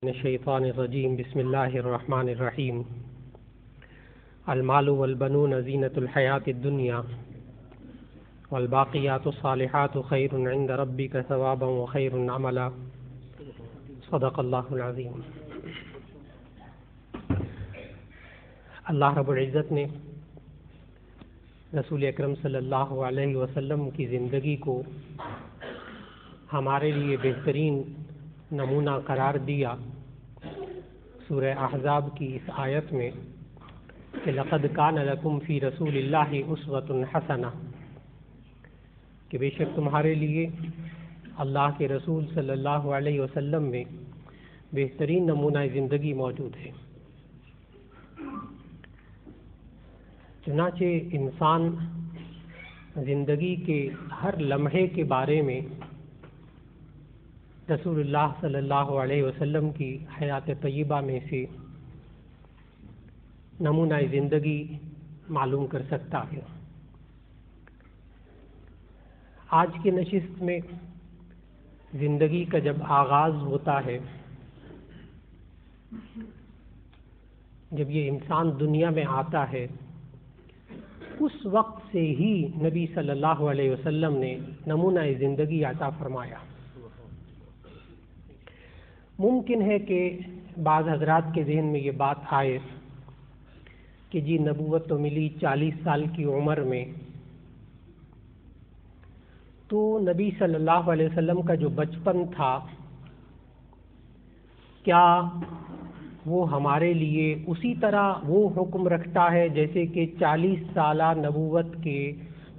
من الشیطان الرجیم بسم اللہ الرحمن الرحیم المال والبنون زینۃ الحیاۃ الدنیا والباقیات الصالحات خیر عند ربک ثوابا وخیر عملا صدق اللہ العظیم۔ اللہ رب العزت نے رسول اکرم صلی اللہ علیہ وسلم کی زندگی کو ہمارے لیے بہترین نمونہ قرار دیا سورہ احزاب کی اس آیت میں کہ لقد کان لکم فی رسول اللہ اسوۃ حسنہ، کہ بے شک تمہارے لیے اللہ کے رسول صلی اللہ علیہ وسلم میں بہترین نمونہ زندگی موجود ہے۔ چنانچہ انسان زندگی کے ہر لمحے کے بارے میں رسول اللہ صلی اللہ علیہ وسلم کی حیات طیبہ میں سے نمونہ زندگی معلوم کر سکتا ہے۔ آج کی نشست میں زندگی کا جب آغاز ہوتا ہے، جب یہ انسان دنیا میں آتا ہے، اس وقت سے ہی نبی صلی اللہ علیہ وسلم نے نمونہ زندگی عطا فرمایا۔ ممکن ہے کہ بعض حضرات کے ذہن میں یہ بات آئے کہ جی نبوت تو ملی 40 سال کی عمر میں، تو نبی صلی اللہ علیہ وسلم کا جو بچپن تھا کیا وہ ہمارے لیے اسی طرح وہ حکم رکھتا ہے جیسے کہ 40 سالہ نبوت کے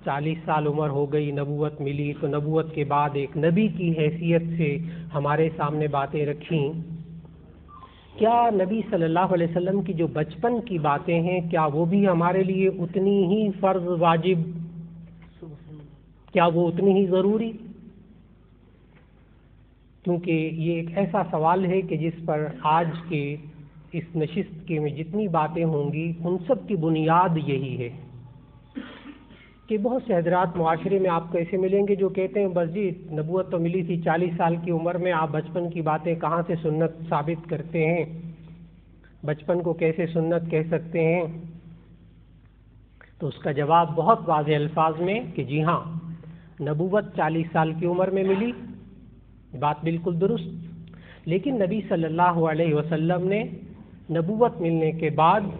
40 سال عمر ہو گئی، نبوت ملی تو نبوت کے بعد ایک نبی کی حیثیت سے ہمارے سامنے باتیں رکھیں؟ کیا نبی صلی اللہ علیہ وسلم کی جو بچپن کی باتیں ہیں کیا وہ بھی ہمارے لیے اتنی ہی فرض واجب، کیا وہ اتنی ہی ضروری؟ کیونکہ یہ ایک ایسا سوال ہے کہ جس پر آج کے اس نشست کے میں جتنی باتیں ہوں گی ان سب کی بنیاد یہی ہے کہ بہت سے حضرات معاشرے میں آپ کو ایسے ملیں گے جو کہتے ہیں بس جی نبوت تو ملی تھی 40 سال کی عمر میں، آپ بچپن کی باتیں کہاں سے سنت ثابت کرتے ہیں، بچپن کو کیسے سنت کہہ سکتے ہیں؟ تو اس کا جواب بہت واضح الفاظ میں کہ جی ہاں، نبوت 40 سال کی عمر میں ملی، بات بالکل درست، لیکن نبی صلی اللہ علیہ وسلم نے نبوت ملنے کے بعد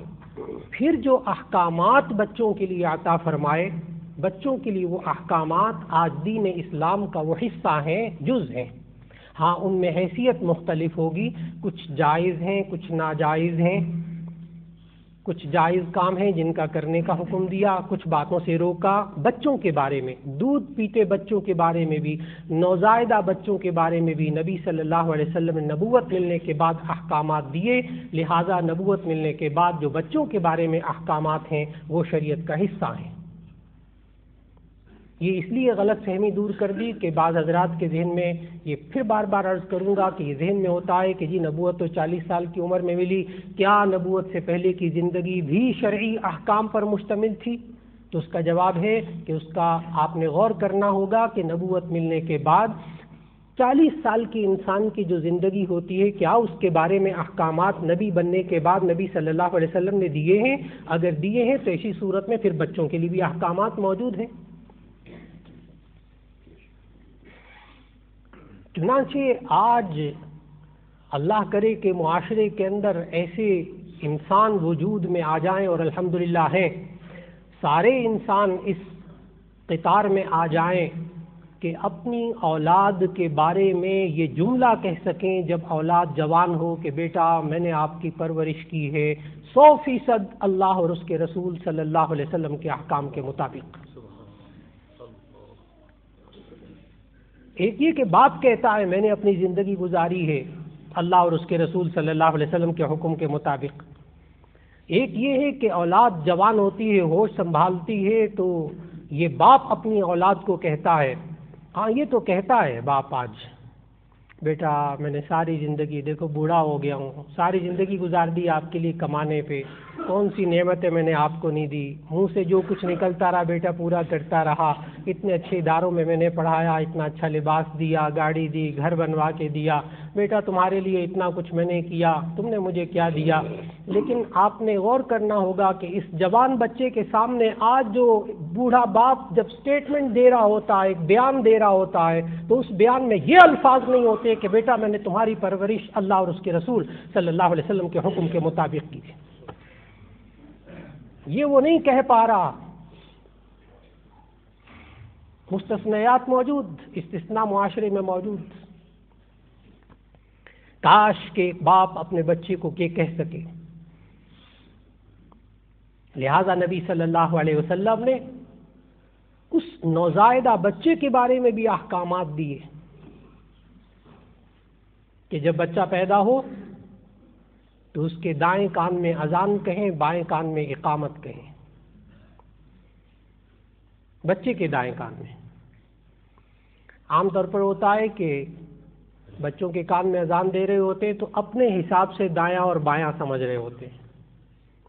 پھر جو احکامات بچوں کے لیے عطا فرمائے، بچوں کے لیے وہ احکامات آج دین اسلام کا وہ حصہ ہیں، جز ہیں۔ ہاں ان میں حیثیت مختلف ہوگی، کچھ جائز ہیں، کچھ ناجائز ہیں، کچھ جائز کام ہیں جن کا کرنے کا حکم دیا، کچھ باتوں سے روکا۔ بچوں کے بارے میں، دودھ پیتے بچوں کے بارے میں بھی، نوزائیدہ بچوں کے بارے میں بھی نبی صلی اللہ علیہ وسلم نے نبوت ملنے کے بعد احکامات دیے، لہٰذا نبوت ملنے کے بعد جو بچوں کے بارے میں احکامات ہیں وہ شریعت کا حصہ ہیں۔ یہ اس لیے غلط فہمی دور کر دی کہ بعض حضرات کے ذہن میں یہ پھر بار بار عرض کروں گا کہ یہ ذہن میں ہوتا ہے کہ جی نبوت تو 40 سال کی عمر میں ملی، کیا نبوت سے پہلے کی زندگی بھی شرعی احکام پر مشتمل تھی؟ تو اس کا جواب ہے کہ اس کا آپ نے غور کرنا ہوگا کہ نبوت ملنے کے بعد 40 سال کی انسان کی جو زندگی ہوتی ہے کیا اس کے بارے میں احکامات نبی بننے کے بعد نبی صلی اللہ علیہ وسلم نے دیے ہیں؟ اگر دیے ہیں تو ایسی صورت میں پھر بچوں کے لیے بھی احکامات موجود ہیں۔ چنانچہ آج اللہ کرے کہ معاشرے کے اندر ایسے انسان وجود میں آ جائیں، اور الحمدللہ ہیں، سارے انسان اس قطار میں آ جائیں کہ اپنی اولاد کے بارے میں یہ جملہ کہہ سکیں جب اولاد جوان ہو کہ بیٹا میں نے آپ کی پرورش کی ہے 100% اللہ اور اس کے رسول صلی اللہ علیہ وسلم کے احکام کے مطابق۔ ایک یہ کہ باپ کہتا ہے میں نے اپنی زندگی گزاری ہے اللہ اور اس کے رسول صلی اللہ علیہ وسلم کے حکم کے مطابق۔ ایک یہ ہے کہ اولاد جوان ہوتی ہے، ہوش سنبھالتی ہے، تو یہ باپ اپنی اولاد کو کہتا ہے، ہاں یہ تو کہتا ہے باپ آج بیٹا میں نے ساری زندگی، دیکھو بوڑھا ہو گیا ہوں، ساری زندگی گزار دی آپ کے لیے کمانے پہ، کون سی نعمتیں میں نے آپ کو نہیں دی. منہ سے جو کچھ نکلتا رہا بیٹا پورا کرتا رہا. اتنے اچھے اداروں میں نے پڑھایا, اتنا اچھا لباس دیا, گاڑی دی, گھر بنوا کے دیا. بیٹا تمہارے لیے اتنا کچھ میں نے کیا, تم نے مجھے کیا دیا. لیکن آپ نے غور کرنا ہوگا کہ اس جوان بچے کے سامنے آج جو بوڑھا باپ جب اسٹیٹمنٹ دے رہا ہوتا ہے, ایک بیان دے رہا ہوتا ہے, تو اس بیان میں یہ الفاظ نہیں ہوتے کہ بیٹا میں نے تمہاری پرورش اللہ اور اس کے رسول صلی اللہ علیہ وسلم کے حکم کے مطابق کی تھی. یہ وہ نہیں کہہ پا رہا. مستثنیات موجود, استثناء معاشرے میں موجود. کاش کہ ایک باپ اپنے بچے کو یہ کہہ سکے. لہذا نبی صلی اللہ علیہ وسلم نے اس نوزائیدہ بچے کے بارے میں بھی احکامات دیے کہ جب بچہ پیدا ہو تو اس کے دائیں کان میں اذان کہیں, بائیں کان میں اقامت کہیں. بچے کے دائیں کان میں. عام طور پر ہوتا ہے کہ بچوں کے کان میں اذان دے رہے ہوتے تو اپنے حساب سے دایاں اور بایاں سمجھ رہے ہوتے.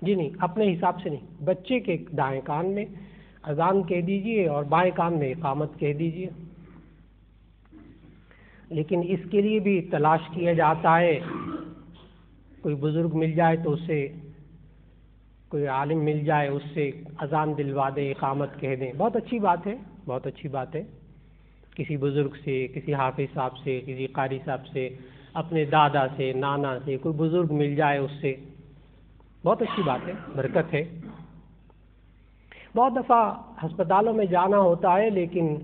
جی نہیں, اپنے حساب سے نہیں. بچے کے دائیں کان میں اذان کہہ دیجئے اور بائیں کان میں اقامت کہہ دیجئے. لیکن اس کے لیے بھی تلاش کیا جاتا ہے, کوئی بزرگ مل جائے تو اس سے, کوئی عالم مل جائے اس سے اذان دلوا دے, اقامت کہہ دیں. بہت اچھی بات ہے, بہت اچھی بات ہے. کسی بزرگ سے, کسی حافظ صاحب سے, کسی قاری صاحب سے, اپنے دادا سے, نانا سے, کوئی بزرگ مل جائے اس سے, بہت اچھی بات ہے, برکت ہے. بہت دفعہ ہسپتالوں میں جانا ہوتا ہے لیکن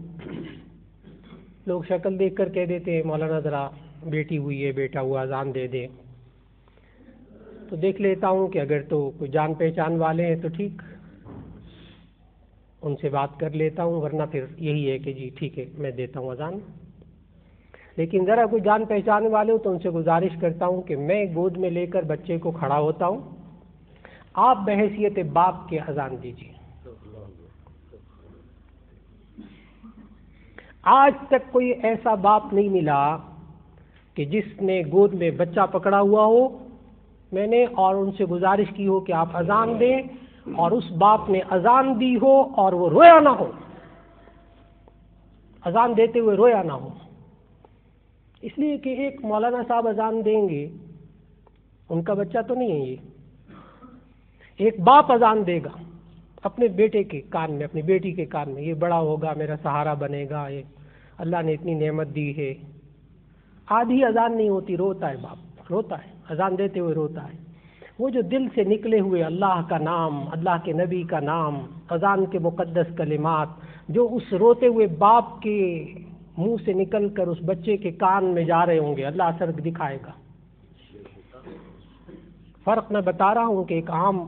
لوگ شکل دیکھ کر کہہ دیتے ہیں مولانا ذرا بیٹی ہوئی ہے, بیٹا ہوا, اذان دے دے. تو دیکھ لیتا ہوں کہ اگر تو کوئی جان پہچان والے ہیں تو ٹھیک, ان سے بات کر لیتا ہوں, ورنہ پھر یہی ہے کہ جی ٹھیک ہے میں دیتا ہوں اذان. لیکن ذرا کوئی جان پہچان والے ہو تو ان سے گزارش کرتا ہوں کہ میں گود میں لے کر بچے کو کھڑا ہوتا ہوں, آپ بحیثیت باپ کے اذان دیجیے. آج تک کوئی ایسا باپ نہیں ملا کہ جس نے گود میں بچہ پکڑا ہوا ہو میں نے اور ان سے گزارش کی ہو کہ آپ اذان دیں, اور اس باپ نے اذان دی ہو اور وہ رویا نہ ہو, اذان دیتے ہوئے رویا نہ ہو. اس لیے کہ ایک مولانا صاحب اذان دیں گے, ان کا بچہ تو نہیں ہے یہ. ایک باپ اذان دے گا اپنے بیٹے کے کان میں, اپنی بیٹی کے کان میں, یہ بڑا ہوگا, میرا سہارا بنے گا, یہ اللہ نے اتنی نعمت دی ہے. آدھی اذان نہیں ہوتی, روتا ہے باپ, روتا ہے, اذان دیتے ہوئے روتا ہے. وہ جو دل سے نکلے ہوئے اللہ کا نام, اللہ کے نبی کا نام, اذان کے مقدس کلمات جو اس روتے ہوئے باپ کے منہ سے نکل کر اس بچے کے کان میں جا رہے ہوں گے, اللہ اثر دکھائے گا. فرق میں بتا رہا ہوں کہ ایک عام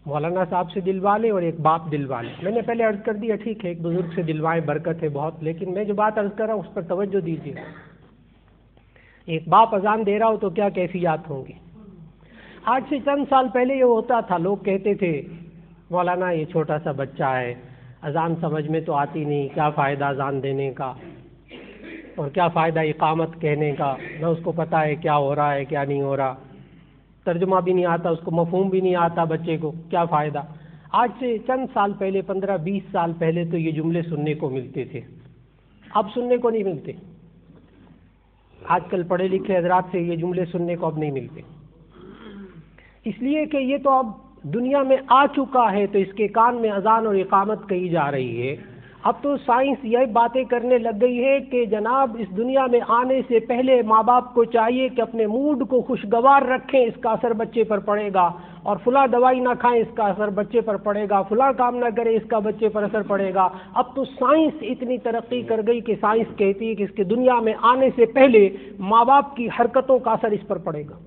مولانا صاحب سے دلوا لے اور ایک باپ دلوا لے. میں نے پہلے عرض کر دیا ٹھیک ہے ایک بزرگ سے دلوائیں, برکت ہے بہت, لیکن میں جو بات عرض کر رہا ہوں اس پر توجہ دیجیے. ایک باپ اذان دے رہا ہو تو کیا کیفیات ہوں گی. آج سے چند سال پہلے یہ ہوتا تھا, لوگ کہتے تھے مولانا یہ چھوٹا سا بچہ ہے, اذان سمجھ میں تو آتی نہیں, کیا فائدہ اذان دینے کا اور کیا فائدہ اقامت کہنے کا, نہ اس کو پتہ ہے کیا ہو رہا ہے کیا نہیں ہو رہا, ترجمہ بھی نہیں آتا, اس کو مفہوم بھی نہیں آتا بچے کو, کیا فائدہ. آج سے چند سال پہلے, 15-20 سال پہلے تو یہ جملے سننے کو ملتے تھے, اب سننے کو نہیں ملتے. آج کل پڑھے لکھے حضرات سے یہ جملے سننے کو اب نہیں ملتے, اس لیے کہ یہ تو اب دنیا میں آ چکا ہے, تو اس کے کان میں اذان اور اقامت کہی جا رہی ہے. اب تو سائنس یہ باتیں کرنے لگ گئی ہے کہ جناب اس دنیا میں آنے سے پہلے ماں باپ کو چاہیے کہ اپنے موڈ کو خوشگوار رکھیں, اس کا اثر بچے پر پڑے گا, اور فلاں دوائی نہ کھائیں اس کا اثر بچے پر پڑے گا, فلاں کام نہ کریں اس کا بچے پر اثر پڑے گا. اب تو سائنس اتنی ترقی کر گئی کہ سائنس کہتی ہے کہ اس کے دنیا میں آنے سے پہلے ماں باپ کی حرکتوں کا اثر اس پر پڑے گا.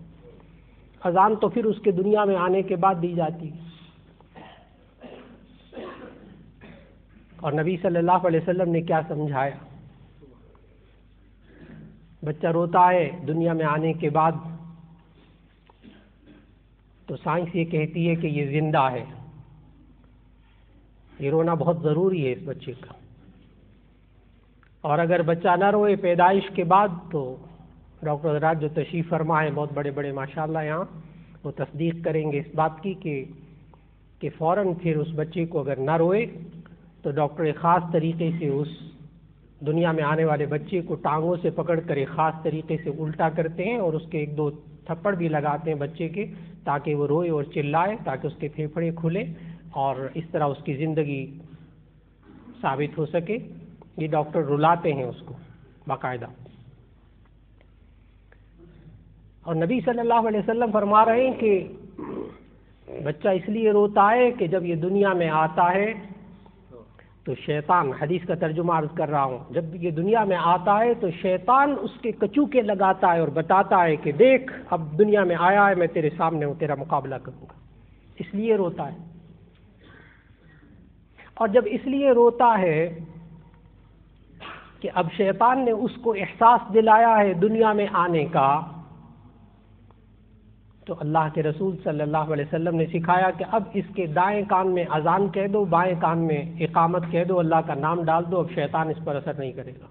اذان تو پھر اس کے دنیا میں آنے کے بعد دی جاتی ہے. اور نبی صلی اللہ علیہ وسلم نے کیا سمجھایا. بچہ روتا ہے دنیا میں آنے کے بعد تو سائنس یہ کہتی ہے کہ یہ زندہ ہے, یہ رونا بہت ضروری ہے اس بچے کا. اور اگر بچہ نہ روئے پیدائش کے بعد تو ڈاکٹر حضرات جو تشریف فرما ہے بہت بڑے بڑے ماشاءاللہ یہاں, وہ تصدیق کریں گے اس بات کی کہ فوراً پھر اس بچے کو اگر نہ روئے تو ڈاکٹر ایک خاص طریقے سے اس دنیا میں آنے والے بچے کو ٹانگوں سے پکڑ کر ایک خاص طریقے سے الٹا کرتے ہیں اور اس کے 1-2 تھپڑ بھی لگاتے ہیں بچے کے، تاکہ وہ روئے اور چلائے، تاکہ اس کے پھیپھڑے کھلے اور اس طرح اس کی زندگی ثابت ہو سکے۔ یہ ڈاکٹر رلاتے ہیں اس کو باقاعدہ۔ اور نبی صلی اللہ علیہ وسلم فرما رہے ہیں کہ بچہ اس لیے روتا ہے کہ جب یہ دنیا میں آتا ہے تو شیطان، حدیث کا ترجمہ عرض کر رہا ہوں، جب یہ دنیا میں آتا ہے تو شیطان اس کے کچوکے لگاتا ہے اور بتاتا ہے کہ دیکھ اب دنیا میں آیا ہے، میں تیرے سامنے ہوں، تیرا مقابلہ کروں گا، اس لیے روتا ہے۔ اور جب اس لیے روتا ہے کہ اب شیطان نے اس کو احساس دلایا ہے دنیا میں آنے کا، تو اللہ کے رسول صلی اللہ علیہ وسلم نے سکھایا کہ اب اس کے دائیں کان میں اذان کہہ دو، بائیں کان میں اقامت کہہ دو، اللہ کا نام ڈال دو، اب شیطان اس پر اثر نہیں کرے گا۔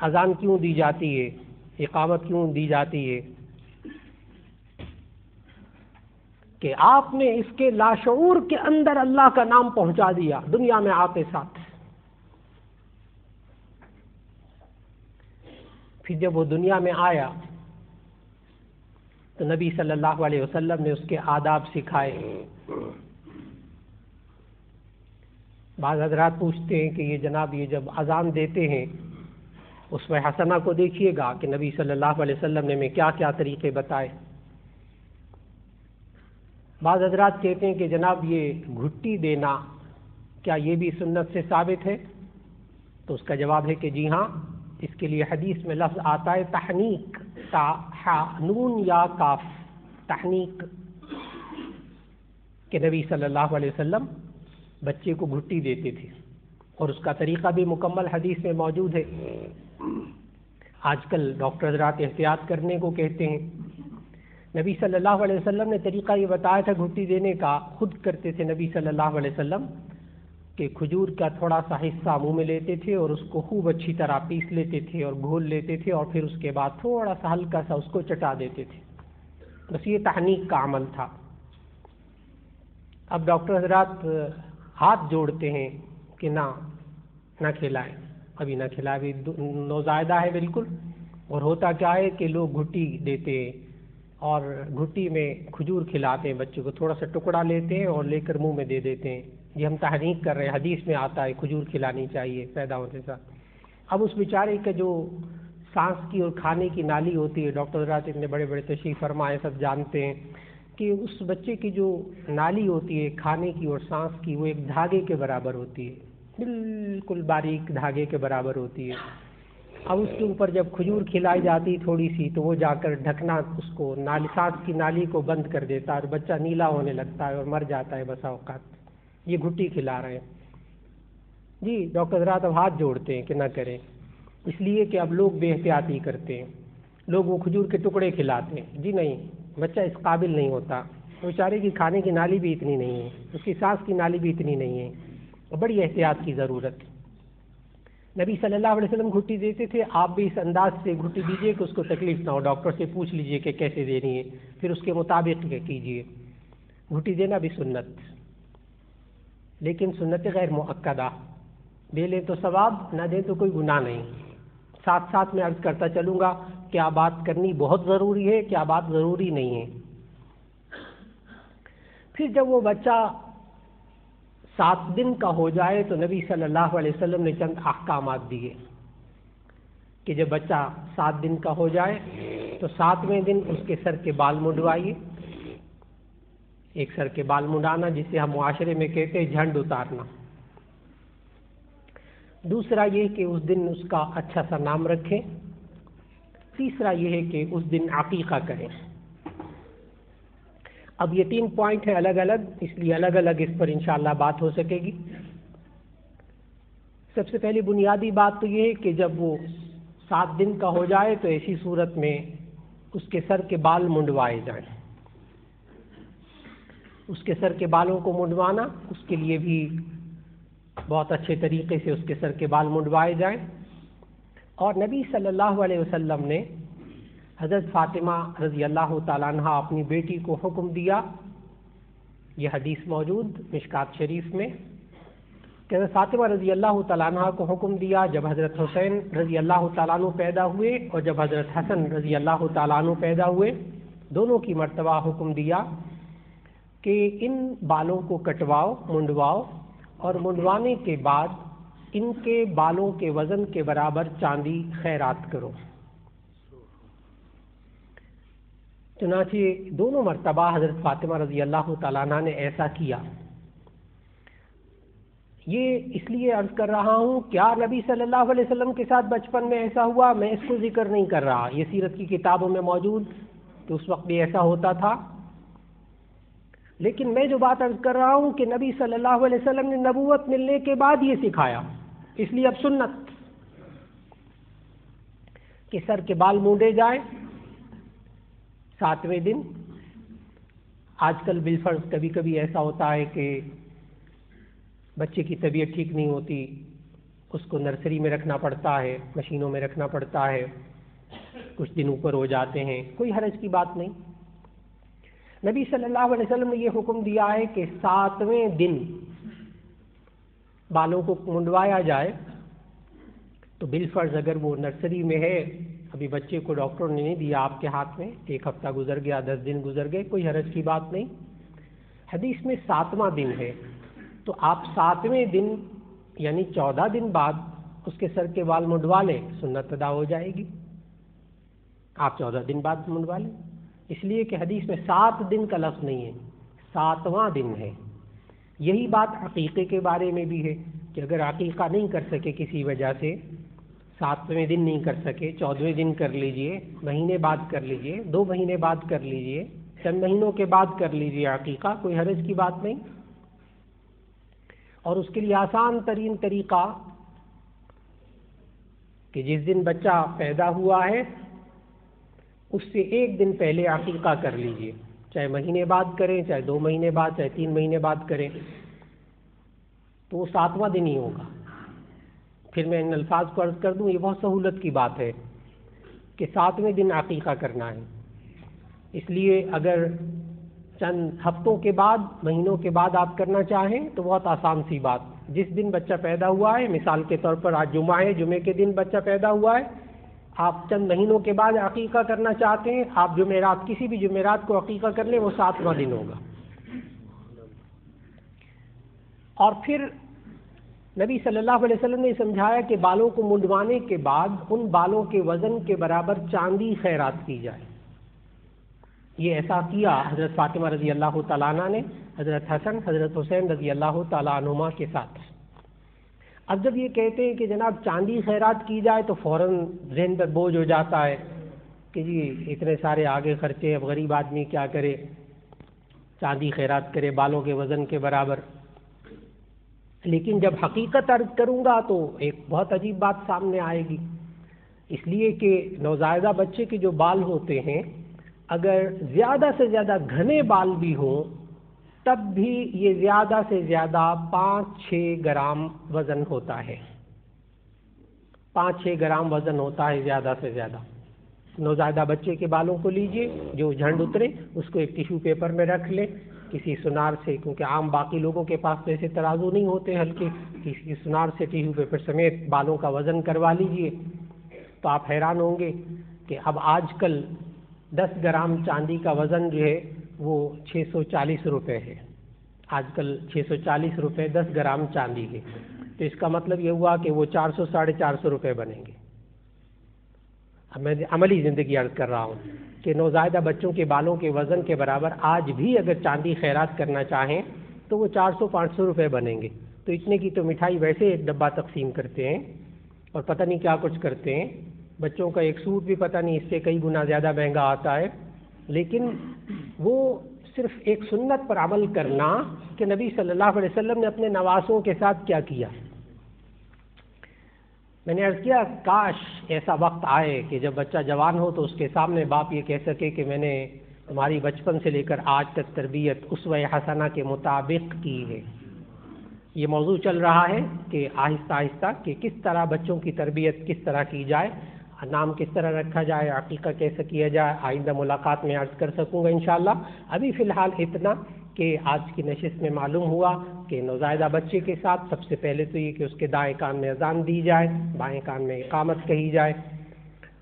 اذان کیوں دی جاتی ہے، اقامت کیوں دی جاتی ہے؟ کہ آپ نے اس کے لاشعور کے اندر اللہ کا نام پہنچا دیا دنیا میں آتے ساتھ۔ پھر جب وہ دنیا میں آیا تو نبی صلی اللہ علیہ وسلم نے اس کے آداب سکھائے۔ بعض حضرات پوچھتے ہیں کہ یہ جناب یہ جب اذان دیتے ہیں اس میں حسنہ کو دیکھیے گا کہ نبی صلی اللہ علیہ وسلم نے ہمیں کیا کیا طریقے بتائے۔ بعض حضرات کہتے ہیں کہ جناب یہ گھٹی دینا کیا یہ بھی سنت سے ثابت ہے؟ تو اس کا جواب ہے کہ جی ہاں، اس کے لیے حدیث میں لفظ آتا ہے تحنیک، نون یا کاف، تحنیک، کہ نبی صلی اللہ علیہ وسلم بچے کو گھٹی دیتے تھے اور اس کا طریقہ بھی مکمل حدیث میں موجود ہے۔ آج کل ڈاکٹر حضرات احتیاط کرنے کو کہتے ہیں، نبی صلی اللہ علیہ وسلم نے طریقہ یہ بتایا تھا گھٹی دینے کا، خود کرتے تھے نبی صلی اللہ علیہ وسلم کہ کھجور کا تھوڑا سا حصہ منہ میں لیتے تھے اور اس کو خوب اچھی طرح پیس لیتے تھے اور گھول لیتے تھے اور پھر اس کے بعد تھوڑا سا ہلکا سا اس کو چٹا دیتے تھے۔ بس یہ تحنیک کا عمل تھا۔ اب ڈاکٹر حضرات ہاتھ جوڑتے ہیں کہ نہ کھلائیں، ابھی نہ کھلائیں، ابھی نوزائیدہ ہے بالکل، اور ہوتا کیا ہے کہ لوگ گھٹی دیتے ہیں اور گھٹی میں کھجور کھلاتے ہیں بچے کو، تھوڑا سا ٹکڑا لیتے ہیں اور لے کر منہ میں دے دیتے ہیں، یہ ہم تحریک کر رہے ہیں، حدیث میں آتا ہے کھجور کھلانی چاہیے پیدا ہونے سے۔ اب اس بیچارے کا جو سانس کی اور کھانے کی نالی ہوتی ہے، ڈاکٹر حضرات اتنے بڑے بڑے تشریف فرمائے سب جانتے ہیں کہ اس بچے کی جو نالی ہوتی ہے کھانے کی اور سانس کی، وہ ایک دھاگے کے برابر ہوتی ہے، بالکل باریک دھاگے کے برابر ہوتی ہے۔ اب اس کے اوپر جب کھجور کھلائی جاتی تھوڑی سی تو وہ جا کر ڈھکنا اس کو سانس کی نالی کو بند کر دیتا ہے اور بچہ نیلا ہونے لگتا ہے اور مر جاتا ہے بسا اوقات۔ یہ گھٹی کھلا رہے ہیں جی۔ ڈاکٹر حضرات اب ہاتھ جوڑتے ہیں کہ نہ کریں، اس لیے کہ اب لوگ بے احتیاطی کرتے ہیں، لوگ وہ کھجور کے ٹکڑے کھلاتے ہیں۔ جی نہیں، بچہ اس قابل نہیں ہوتا، بیچارے کی کھانے کی نالی بھی اتنی نہیں ہے، اس کی سانس کی نالی بھی اتنی نہیں ہے، بڑی احتیاط کی ضرورت۔ نبی صلی اللہ علیہ وسلم گھٹی دیتے تھے، آپ بھی اس انداز سے گھٹی دیجئے کہ اس کو تکلیف نہ ہو، ڈاکٹر سے پوچھ لیجئے کہ کیسے دینی ہے، پھر اس کے مطابق کیجئے۔ گھٹی دینا بھی سنت، لیکن سنت غیر مؤکدہ، دے لیں تو ثواب، نہ دیں تو کوئی گناہ نہیں۔ ساتھ ساتھ میں عرض کرتا چلوں گا کیا بات کرنی بہت ضروری ہے، کیا بات ضروری نہیں ہے۔ پھر جب وہ بچہ 7 دن کا ہو جائے تو نبی صلی اللہ علیہ وسلم نے چند احکامات دیے کہ جب بچہ 7 دن کا ہو جائے تو 7ویں دن اس کے سر کے بال منڈوائیے۔ ایک سر کے بال منڈانا جسے ہم معاشرے میں کہتے ہیں جھنڈ اتارنا۔ دوسرا یہ کہ اس دن اس کا اچھا سا نام رکھیں۔ تیسرا یہ ہے کہ اس دن عقیقہ کریں۔ اب یہ 3 پوائنٹ ہیں الگ الگ، اس لیے الگ الگ اس پر انشاءاللہ بات ہو سکے گی۔ سب سے پہلی بنیادی بات تو یہ ہے کہ جب وہ 7 دن کا ہو جائے تو ایسی صورت میں اس کے سر کے بال منڈوائے جائیں۔ اس کے سر کے بالوں کو منڈوانا، اس کے لیے بھی بہت اچھے طریقے سے اس کے سر کے بال منڈوائے جائیں۔ اور نبی صلی اللہ علیہ وسلم نے حضرت فاطمہ رضی اللہ تعالیٰ عنہ اپنی بیٹی کو حکم دیا، یہ حدیث موجود مشکات شریف میں، کہ حضرت فاطمہ رضی اللہ تعالیٰ عنہ کو حکم دیا جب حضرت حسین رضی اللہ تعالیٰ عنہ پیدا ہوئے اور جب حضرت حسن رضی اللہ تعالیٰ عنہ پیدا ہوئے، دونوں کی مرتبہ حکم دیا کہ ان بالوں کو کٹواؤ، منڈواؤ، اور منڈوانے کے بعد ان کے بالوں کے وزن کے برابر چاندی خیرات کرو۔ چنانچہ دونوں مرتبہ حضرت فاطمہ رضی اللہ تعالیٰ عنہ نے ایسا کیا۔ یہ اس لیے عرض کر رہا ہوں، کیا نبی صلی اللہ علیہ وسلم کے ساتھ بچپن میں ایسا ہوا؟ میں اس کو ذکر نہیں کر رہا، یہ سیرت کی کتابوں میں موجود کہ اس وقت بھی ایسا ہوتا تھا، لیکن میں جو بات عرض کر رہا ہوں کہ نبی صلی اللہ علیہ وسلم نے نبوت ملنے کے بعد یہ سکھایا، اس لیے اب سنت کہ سر کے بال مونڈے جائیں 7ویں دن۔ آج کل بالفرض کبھی کبھی ایسا ہوتا ہے کہ بچے کی طبیعت ٹھیک نہیں ہوتی، اس کو نرسری میں رکھنا پڑتا ہے، مشینوں میں رکھنا پڑتا ہے، کچھ دن اوپر ہو جاتے ہیں، کوئی حرج کی بات نہیں۔ نبی صلی اللہ علیہ وسلم نے یہ حکم دیا ہے کہ 7ویں دن بالوں کو منڈوایا جائے، تو بالفرض اگر وہ نرسری میں ہے، ابھی بچے کو ڈاکٹر نے نہیں دیا آپ کے ہاتھ میں، 1 ہفتہ گزر گیا، 10 دن گزر گئے، کوئی حرج کی بات نہیں۔ حدیث میں 7واں دن ہے، تو آپ 7ویں دن یعنی 14 دن بعد اس کے سر کے بال منڈوا لیں، سنت ادا ہو جائے گی۔ آپ 14 دن بعد منڈوا لیں، اس لیے کہ حدیث میں 7 دن کا لفظ نہیں ہے، 7واں دن ہے۔ یہی بات عقیقے کے بارے میں بھی ہے کہ اگر عقیقہ نہیں کر سکے کسی وجہ سے، 7ویں دن نہیں کر سکے، 14ویں دن کر لیجئے، مہینے بعد کر لیجئے، 2 مہینے بعد کر لیجئے، چند مہینوں کے بعد کر لیجئے عقیقہ، کوئی حرج کی بات نہیں۔ اور اس کے لیے آسان ترین طریقہ کہ جس دن بچہ پیدا ہوا ہے اس سے 1 دن پہلے عقیقہ کر لیجئے، چاہے مہینے بعد کریں، چاہے 2 مہینے بعد، چاہے 3 مہینے بعد کریں، تو وہ 7واں دن ہی ہوگا۔ پھر میں ان الفاظ کو عرض کر دوں، یہ بہت سہولت کی بات ہے کہ 7ویں دن عقیقہ کرنا ہے، اس لیے اگر چند ہفتوں کے بعد، مہینوں کے بعد آپ کرنا چاہیں تو بہت آسان سی بات، جس دن بچہ پیدا ہوا ہے، مثال کے طور پر آج جمعہ ہے، جمعے کے دن بچہ پیدا ہوا ہے، آپ چند مہینوں کے بعد عقیقہ کرنا چاہتے ہیں، آپ جمعرات، کسی بھی جمعرات کو عقیقہ کر لیں، وہ 7واں دن ہوگا۔ اور پھر نبی صلی اللہ علیہ وسلم نے سمجھایا کہ بالوں کو منڈوانے کے بعد ان بالوں کے وزن کے برابر چاندی خیرات کی جائے۔ یہ ایسا کیا حضرت فاطمہ رضی اللہ تعالیٰ عنہ نے حضرت حسن، حضرت حسین رضی اللہ تعالیٰ عنہما کے ساتھ۔ اب جب یہ کہتے ہیں کہ جناب چاندی خیرات کی جائے تو فوراً ذہن پر بوجھ ہو جاتا ہے کہ جی اتنے سارے آگے خرچے، اب غریب آدمی کیا کرے، چاندی خیرات کرے بالوں کے وزن کے برابر۔ لیکن جب حقیقت عرض کروں گا تو ایک بہت عجیب بات سامنے آئے گی، اس لیے کہ نوزائیدہ بچے کے جو بال ہوتے ہیں، اگر زیادہ سے زیادہ گھنے بال بھی ہوں تب بھی یہ زیادہ سے زیادہ 5-6 گرام وزن ہوتا ہے، 5-6 گرام وزن ہوتا ہے زیادہ سے زیادہ۔ نوزائیدہ بچے کے بالوں کو لیجئے، جو جھنڈ اترے اس کو ایک ٹیشو پیپر میں رکھ لیں کسی سنار سے، کیونکہ عام باقی لوگوں کے پاس تو ایسے ترازو نہیں ہوتے ہلکے، کسی سنار سے ٹیشو پیپر سمیت بالوں کا وزن کروا لیجئے، تو آپ حیران ہوں گے کہ اب آج کل 10 گرام چاندی کا وزن جو ہے وہ 640 روپے ہے، آج کل 640 روپے 10 گرام چاندی کے، تو اس کا مطلب یہ ہوا کہ وہ 400-450 روپے بنیں گے۔ اب میں عملی زندگی عرض کر رہا ہوں کہ نوزائیدہ بچوں کے بالوں کے وزن کے برابر آج بھی اگر چاندی خیرات کرنا چاہیں تو وہ 400-500 روپے بنیں گے۔ تو اتنے کی تو مٹھائی ویسے ایک ڈبہ تقسیم کرتے ہیں اور پتہ نہیں کیا کچھ کرتے ہیں، بچوں کا ایک سوٹ بھی پتہ نہیں اس سے کئی گنا زیادہ مہنگا آتا ہے، لیکن وہ صرف ایک سنت پر عمل کرنا کہ نبی صلی اللہ علیہ وسلم نے اپنے نواسوں کے ساتھ کیا کیا۔ میں نے عرض کیا کاش ایسا وقت آئے کہ جب بچہ جوان ہو تو اس کے سامنے باپ یہ کہہ سکے کہ میں نے تمہاری بچپن سے لے کر آج تک تربیت اسوہ حسنہ کے مطابق کی ہے۔ یہ موضوع چل رہا ہے کہ آہستہ آہستہ کہ کس طرح بچوں کی تربیت کس طرح کی جائے۔ نام کس طرح رکھا جائے، عقیقہ کیسے کیا جائے، آئندہ ملاقات میں عرض کر سکوں گا انشاءاللہ۔ ابھی فی الحال اتنا کہ آج کی نشست میں معلوم ہوا کہ نوزائیدہ بچے کے ساتھ سب سے پہلے تو یہ کہ اس کے دائیں کان میں اذان دی جائے، بائیں کان میں اقامت کہی جائے،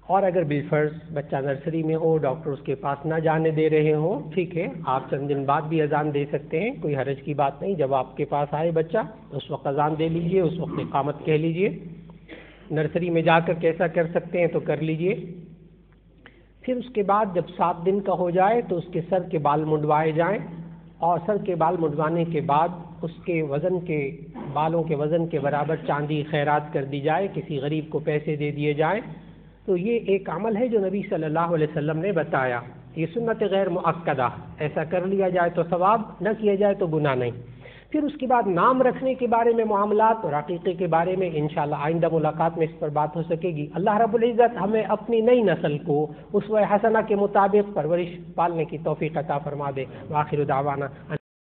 اور اگر بالفرض بچہ نرسری میں ہو، ڈاکٹر اس کے پاس نہ جانے دے رہے ہوں، ٹھیک ہے، آپ چند دن بعد بھی اذان دے سکتے ہیں، کوئی حرج کی بات نہیں۔ جب آپ کے پاس آئے بچہ اس وقت اذان دے لیجئے، اس وقت اقامت کہہ لیجئے۔ نرسری میں جا کر کیسا کر سکتے ہیں تو کر لیجئے۔ پھر اس کے بعد جب 7 دن کا ہو جائے تو اس کے سر کے بال منڈوائے جائیں، اور سر کے بال منڈوانے کے بعد اس کے بالوں کے وزن کے برابر چاندی خیرات کر دی جائے، کسی غریب کو پیسے دے دیے جائیں۔ تو یہ ایک عمل ہے جو نبی صلی اللہ علیہ وسلم نے بتایا، یہ سنت غیر مؤکدہ، ایسا کر لیا جائے تو ثواب، نہ کیا جائے تو گناہ نہیں۔ پھر اس کے بعد نام رکھنے کے بارے میں معاملات اور عقیقے کے بارے میں انشاءاللہ آئندہ ملاقات میں اس پر بات ہو سکے گی۔ اللہ رب العزت ہمیں اپنی نئی نسل کو اسوہ حسنہ کے مطابق پرورش پالنے کی توفیق عطا فرما دے۔ وآخر دعوانا